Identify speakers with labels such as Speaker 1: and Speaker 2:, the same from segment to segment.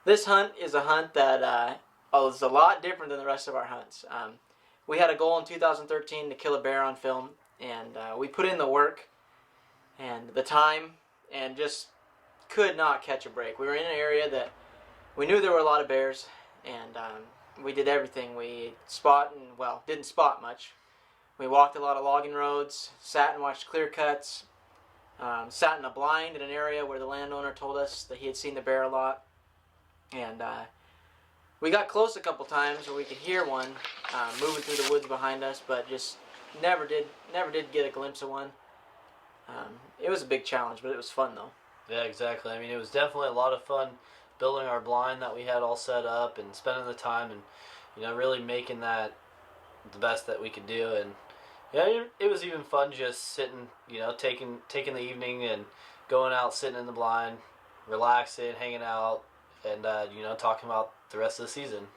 Speaker 1: This hunt is a hunt that is a lot different than the rest of our hunts. We had a goal in 2013 to kill a bear on film, and we put in the work and the time and just could not catch a break. We were in an area that we knew there were a lot of bears, and we did everything. We didn't spot much. We walked a lot of logging roads, sat and watched clear cuts, sat in a blind in an area where the landowner told us that he had seen the bear a lot. And we got close a couple times where we could hear one moving through the woods behind us, but just never did get a glimpse of one. It was a big challenge, but it was fun though.
Speaker 2: Yeah, exactly. I mean, it was definitely a lot of fun building our blind that we had all set up and spending the time and, really making that the best that we could do. And yeah, it was even fun just sitting, taking the evening and going out, sitting in the blind, relaxing, hanging out, and talking about the rest of the season.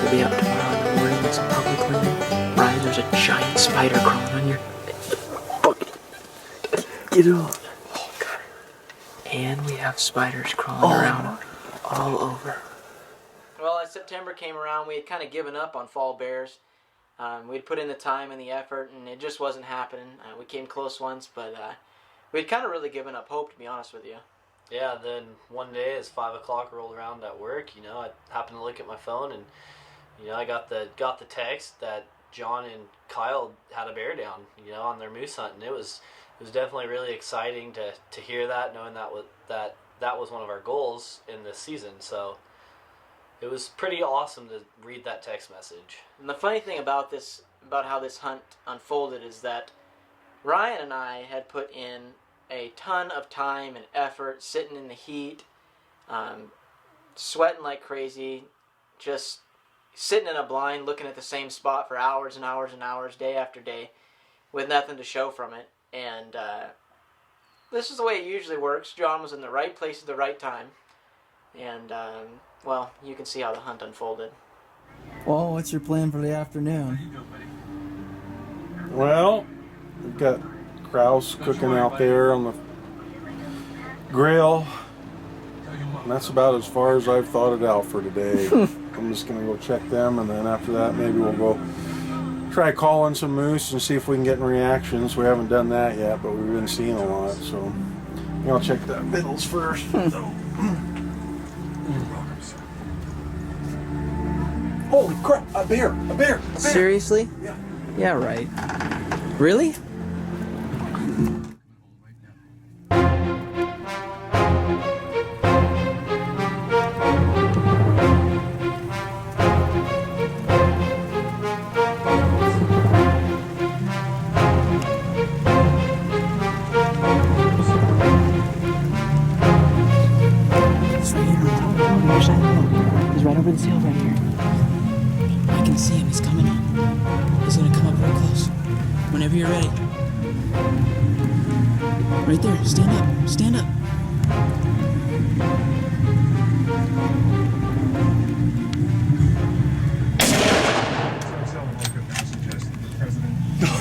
Speaker 1: Be up tomorrow in the morning with some public cleaning. Ryan, there's a giant spider crawling on your... Get it off. Oh, God. And we have spiders crawling around all over. Well, as September came around, we had kind of given up on fall bears. We'd put in the time and the effort, and it just wasn't happening. We came close once, but we'd kind of really given up hope, to be honest with you.
Speaker 2: Yeah, then one day as 5 o'clock rolled around at work, I happened to look at my phone and I got the text that John and Kyle had a bear down, on their moose hunt, and it was definitely really exciting to hear that, knowing that was one of our goals in this season. So it was pretty awesome to read that text message.
Speaker 1: And the funny thing about how this hunt unfolded is that Ryan and I had put in a ton of time and effort, sitting in the heat, sweating like crazy, just sitting in a blind looking at the same spot for hours and hours and hours, day after day, with nothing to show from it. And this is the way it usually works. John was in the right place at the right time. And, you can see how the hunt unfolded.
Speaker 3: Well, what's your plan for the afternoon?
Speaker 4: Well, we've got grouse cooking out there on the grill. And that's about as far as I've thought it out for today. I'm just going to go check them, and then after that maybe we'll go try calling some moose and see if we can get any reactions. We haven't done that yet, but we've been seeing a lot, so I'll check the vittles first. Holy crap, a bear!
Speaker 3: Seriously?
Speaker 4: Yeah.
Speaker 3: Yeah, right. Really?
Speaker 1: He's right over the hill right here. I can see him. He's coming up. He's gonna come up real close. Whenever you're ready. Right there. Stand up. Stand up.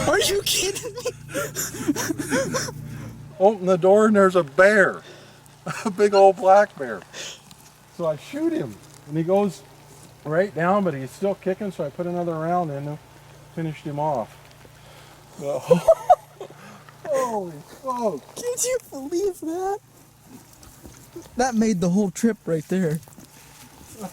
Speaker 1: Are you kidding me?
Speaker 4: Open the door and there's a bear. A big old black bear. So I shoot him, and he goes right down, but he's still kicking, so I put another round in him, finished him off. Holy smokes.
Speaker 3: Can you believe that? That made the whole trip right there.
Speaker 4: Look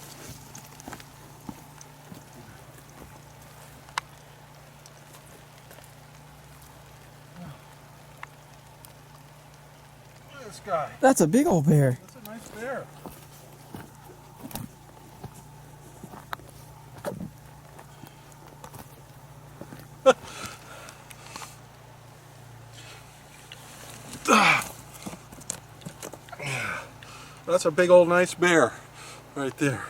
Speaker 4: at this guy.
Speaker 3: That's a big old bear.
Speaker 4: That's a nice bear. That's a big old nice bear right there.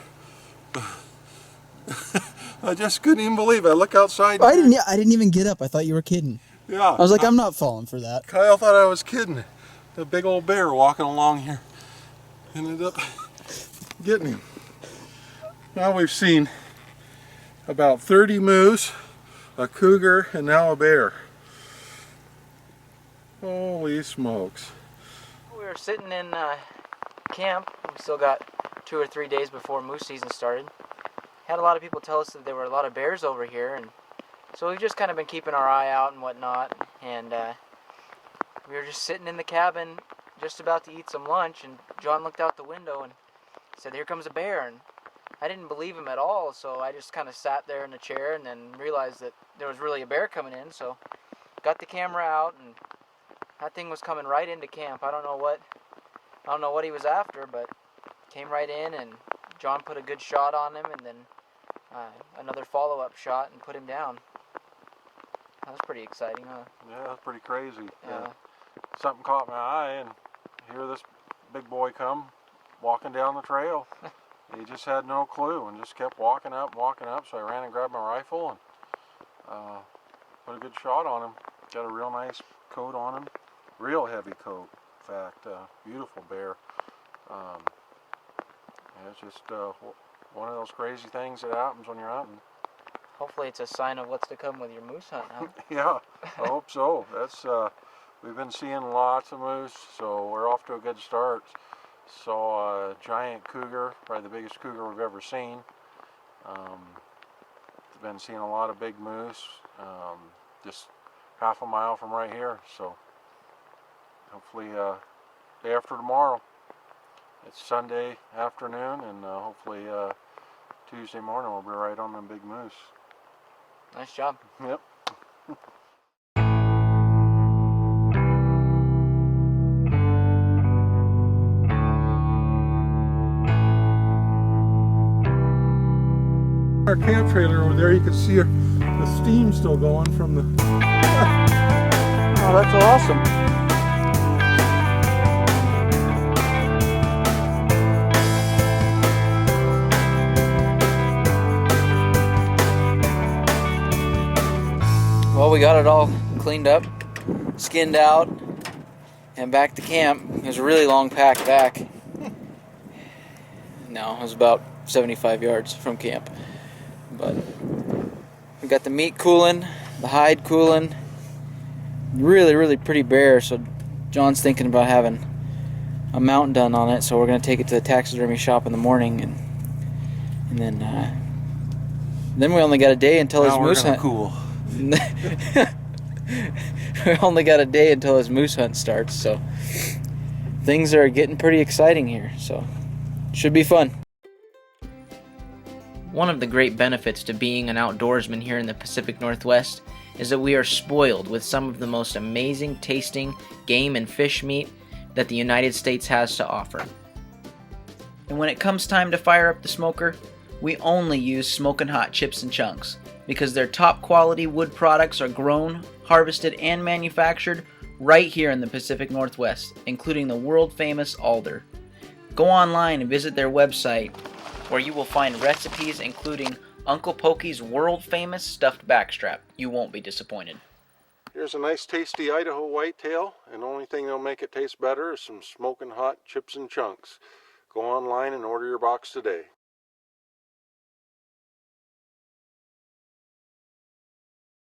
Speaker 4: I just couldn't even believe it. I look outside.
Speaker 3: I didn't even get up. I thought you were kidding.
Speaker 4: Yeah.
Speaker 3: I was like, I'm not falling for that.
Speaker 4: Kyle thought I was kidding. The big old bear walking along here. Ended up getting him. Now we've seen about 30 moose, a cougar, and now a bear. Holy smokes.
Speaker 1: We were sitting in camp. We still got 2 or 3 days before moose season started. Had a lot of people tell us that there were a lot of bears over here, and so we've just kind of been keeping our eye out and whatnot. And we were just sitting in the cabin, just about to eat some lunch, and John looked out the window and said, "Here comes a bear." And I didn't believe him at all, so I just kind of sat there in the chair and then realized that there was really a bear coming in. So got the camera out, and that thing was coming right into camp. I don't know what he was after, but came right in, and John put a good shot on him, and then another follow-up shot and put him down. That was pretty exciting, huh?
Speaker 4: Yeah, that's pretty crazy.
Speaker 1: Yeah.
Speaker 4: Something caught my eye, and here this big boy come walking down the trail. He just had no clue and just kept walking up, so I ran and grabbed my rifle and put a good shot on him. Got a real nice coat on him, real heavy coat, in fact. Beautiful bear. It's just one of those crazy things that happens when you're hunting.
Speaker 1: Hopefully it's a sign of what's to come with your moose hunt, huh?
Speaker 4: Yeah, I hope so. That's we've been seeing lots of moose, so we're off to a good start. Saw a giant cougar, probably the biggest cougar we've ever seen. Been seeing a lot of big moose, just half a mile from right here. So hopefully day after tomorrow. It's Sunday afternoon, and hopefully Tuesday morning we'll be right on them big moose.
Speaker 1: Nice job.
Speaker 4: Yep. Our camp trailer over there, you can see the steam still going from the...
Speaker 1: Oh, that's awesome. Well, we got it all cleaned up, skinned out, and back to camp. It was a really long pack back. No, it was about 75 yards from camp. But we got the meat cooling, the hide cooling. Really, really pretty bear. So John's thinking about having a mount done on it. So we're gonna take it to the taxidermy shop in the morning, and then we only got a day until his moose hunt.
Speaker 4: Cool.
Speaker 1: We only got a day until his moose hunt starts, so things are getting pretty exciting here, so should be fun. One of the great benefits to being an outdoorsman here in the Pacific Northwest is that we are spoiled with some of the most amazing tasting game and fish meat that the United States has to offer. And when it comes time to fire up the smoker, we only use Smokin' Hot chips and chunks, because their top quality wood products are grown, harvested, and manufactured right here in the Pacific Northwest, including the world famous alder. Go online and visit their website, where you will find recipes including Uncle Pokey's world famous stuffed backstrap. You won't be disappointed.
Speaker 4: Here's a nice tasty Idaho whitetail, and the only thing that'll make it taste better is some Smokin' Hot chips and chunks. Go online and order your box today.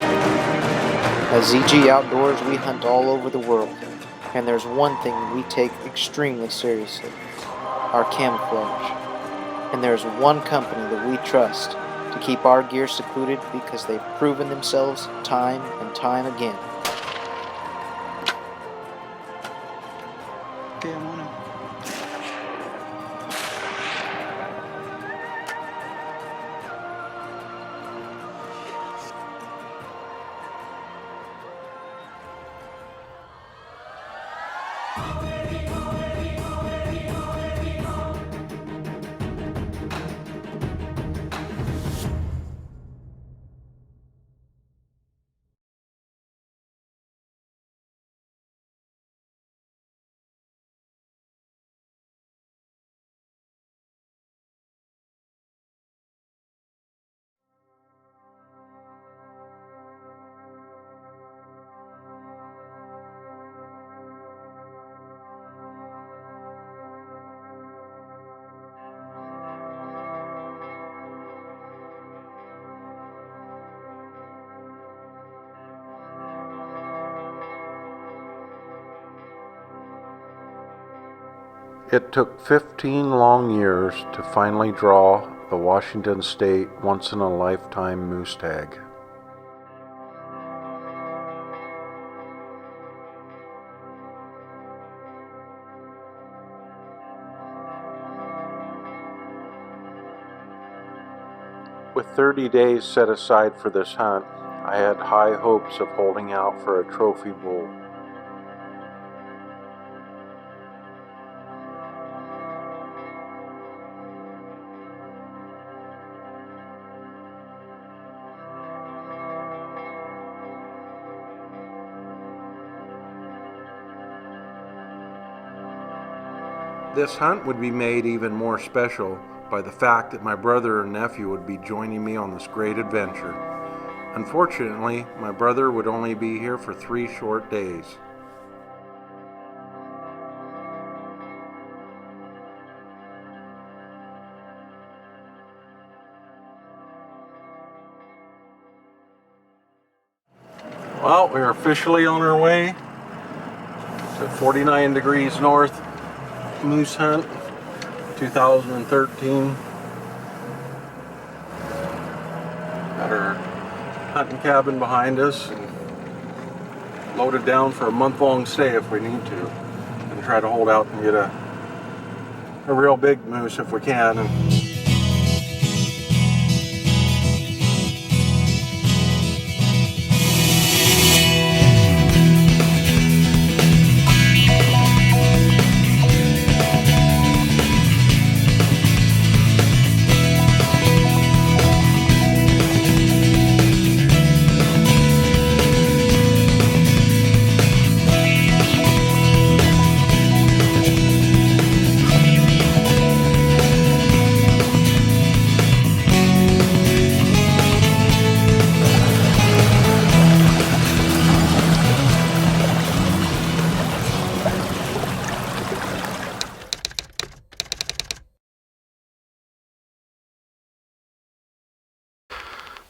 Speaker 1: At ZG Outdoors, we hunt all over the world.
Speaker 5: And there's one thing we take extremely seriously: our camouflage. And there's one company that we trust to keep our gear secluded because they've proven themselves time and time again.
Speaker 3: Okay, I'm on him.
Speaker 4: It took 15 long years to finally draw the Washington State once-in-a-lifetime moose tag. With 30 days set aside for this hunt, I had high hopes of holding out for a trophy bull. This hunt would be made even more special by the fact that my brother and nephew would be joining me on this great adventure. Unfortunately, my brother would only be here for 3 short days. Well, we're officially on our way to 49 degrees north moose hunt 2013. Got our hunting cabin behind us and loaded down for a month-long stay if we need to, and try to hold out and get a real big moose if we can.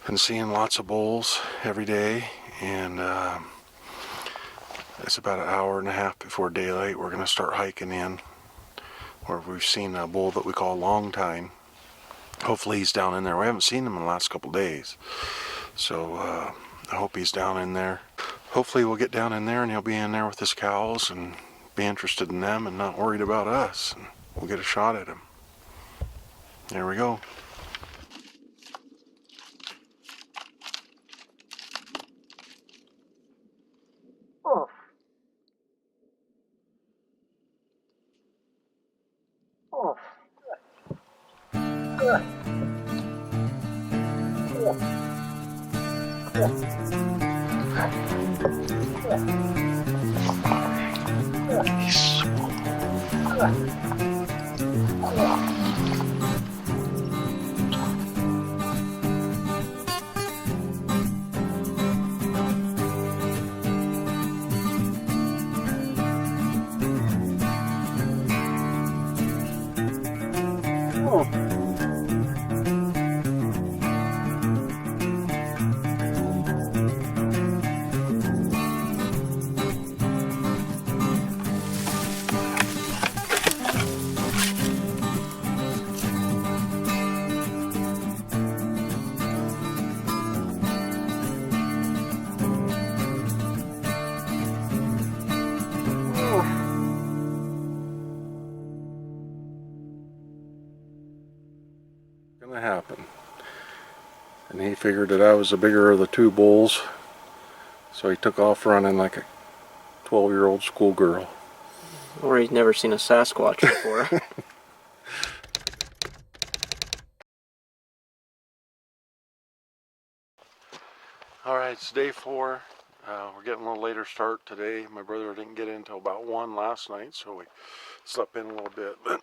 Speaker 4: Been seeing lots of bulls every day, and it's about an hour and a half before daylight. We're going to start hiking in where we've seen a bull that we call Long Time. Hopefully he's down in there. We haven't seen him in the last couple days, so I hope he's down in there. Hopefully we'll get down in there and he'll be in there with his cows and be interested in them and not worried about us, and we'll get a shot at him. There we go. to happen. And he figured that I was the bigger of the two bulls, so he took off running like a 12-year-old schoolgirl.
Speaker 1: Or he's never seen a Sasquatch before.
Speaker 4: Alright, it's day 4. We're getting a little later start today. My brother didn't get in until about 1 last night, so we slept in a little bit. But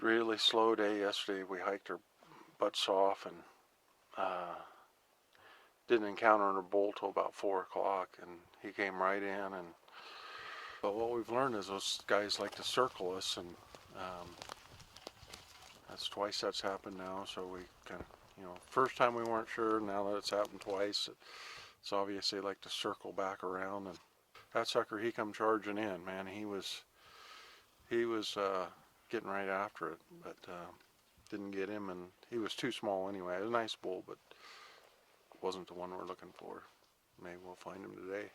Speaker 4: really slow day yesterday. We hiked our butts off and didn't encounter a bull till about 4 o'clock, and he came right in. And but what we've learned is those guys like to circle us, and that's twice that's happened now. So we kind of, first time we weren't sure. Now that it's happened twice, it's obvious they like to circle back around. And that sucker, he come charging in, man. He was getting right after it, but didn't get him, and he was too small anyway. It was a nice bull, but wasn't the one we're looking for. Maybe we'll find him today.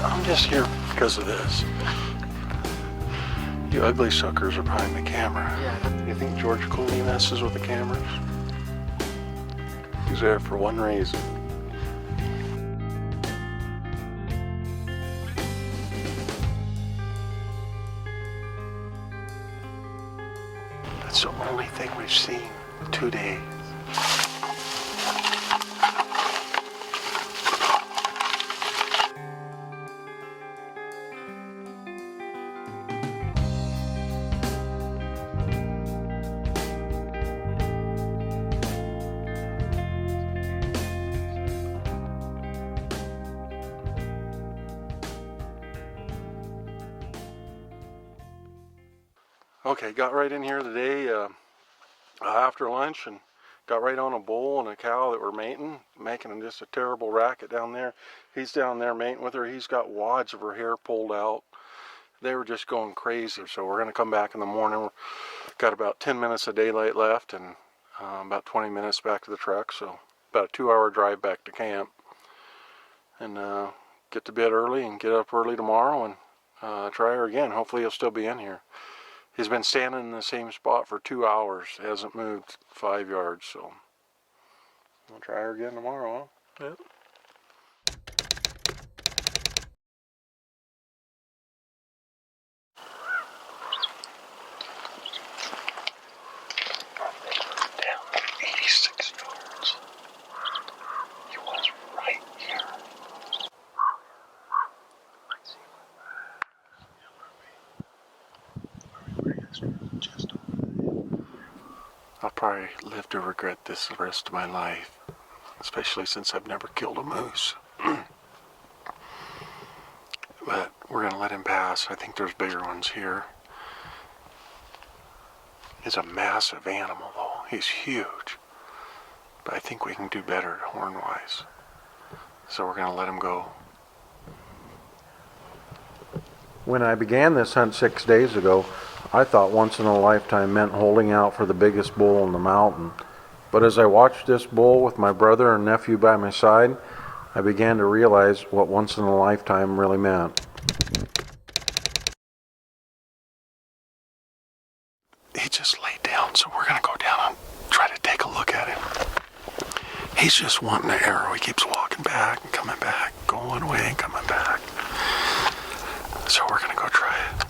Speaker 4: I'm just here because of this. You ugly suckers are behind the camera.
Speaker 1: Yeah.
Speaker 4: You think George Clooney messes with the cameras? He's there for one reason. That's the only thing we've seen today. Okay, got right in here today after lunch and got right on a bull and a cow that were mating them just a terrible racket down there. He's down there mating with her. He's got wads of her hair pulled out. They were just going crazy. So we're going to come back in the morning. We've got about 10 minutes of daylight left and about 20 minutes back to the truck. So about a 2-hour drive back to camp. And get to bed early and get up early tomorrow and try her again. Hopefully he'll still be in here. He's been standing in the same spot for 2 hours. Hasn't moved 5 yards, so we'll try her again tomorrow, huh? Yep. Down 86 yards. He was right here. I'll probably live to regret this the rest of my life, especially since I've never killed a moose. But we're going to let him pass. I think there's bigger ones here. He's a massive animal, though. He's huge. But I think we can do better horn-wise. So we're going to let him go. When I began this hunt 6 days ago, I thought once in a lifetime meant holding out for the biggest bull in the mountain. But as I watched this bull with my brother and nephew by my side, I began to realize what once in a lifetime really meant. He just laid down, so we're going to go down and try to take a look at him. He's just wanting an arrow. He keeps walking back and coming back, going away and coming back. So we're going to go try it.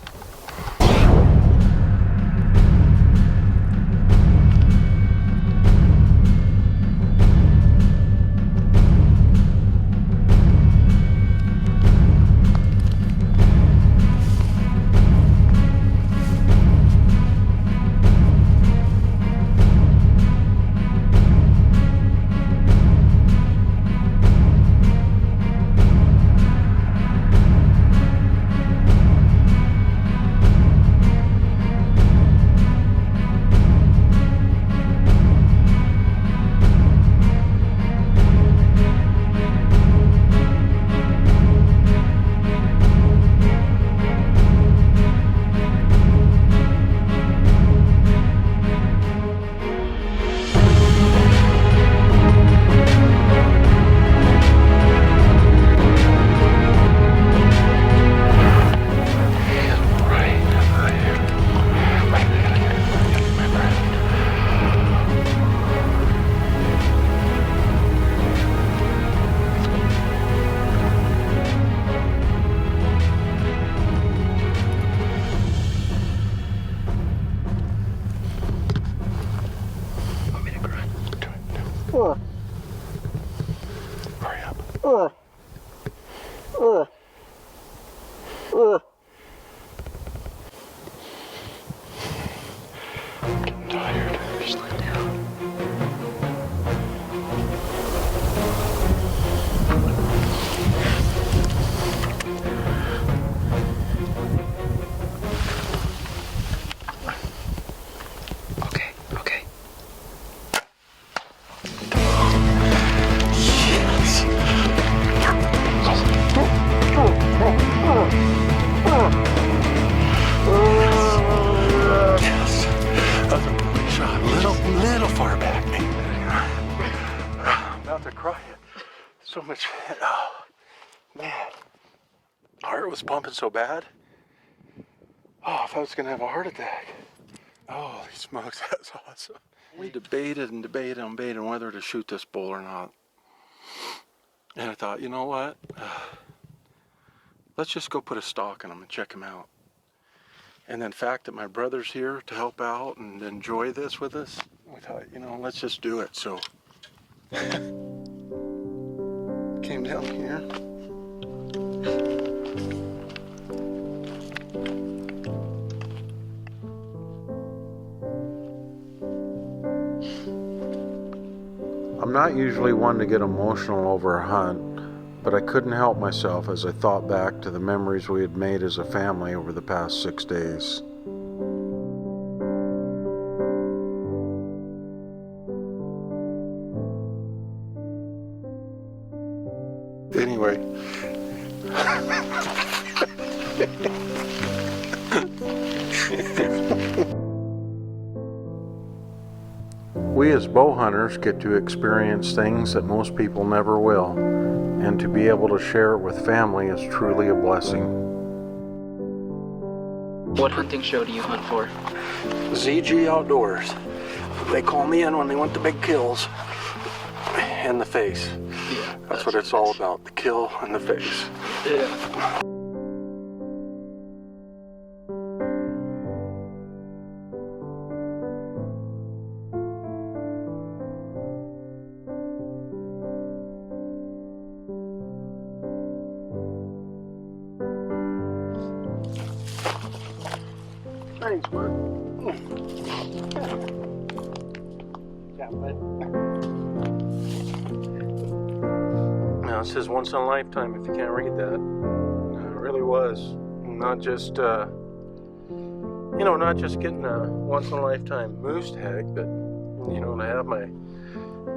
Speaker 4: Getting tired.
Speaker 5: Just let down. Okay, okay.
Speaker 4: Yes. That's a good shot. Little far back, maybe. I'm about to cry. So much. Oh, man. Heart was pumping so bad. Oh, I thought I was going to have a heart attack. Holy smokes, that's awesome. We debated and debated and debated on whether to shoot this bull or not. And I thought, you know what? Let's just go put a stalk in him and check him out. And then the fact that my brother's here to help out and enjoy this with us, we thought, you know, let's just do it. So, came down here. I'm not usually one to get emotional over a hunt, but I couldn't help myself as I thought back to the memories we had made as a family over the past 6 days. Anyway. We as bow hunters get to experience things that most people never will, and to be able to share it with family is truly a blessing.
Speaker 5: What hunting show do you hunt for?
Speaker 4: ZG Outdoors. They call me in when they want the big kills. And the face.
Speaker 5: Yeah.
Speaker 4: That's what it's all about, the kill and the face.
Speaker 5: Yeah.
Speaker 4: Thanks, bud. Yeah, bud. Now, it says once in a lifetime if you can't read that. It really was. Not just, not just getting a once in a lifetime moose tag, but,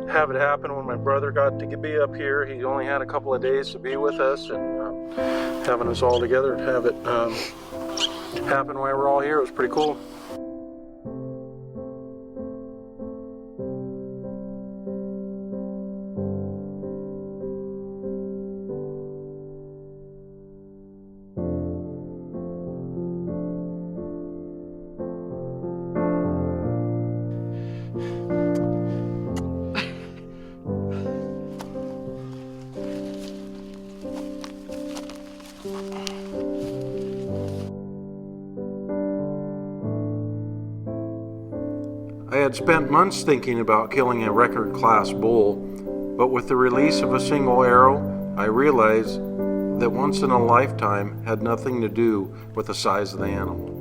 Speaker 4: to have it happen when my brother got to be up here. He only had a couple of days to be with us, and having us all together to have it happen while we're all here was pretty cool. I had spent months thinking about killing a record-class bull, but with the release of a single arrow, I realized that once in a lifetime had nothing to do with the size of the animal.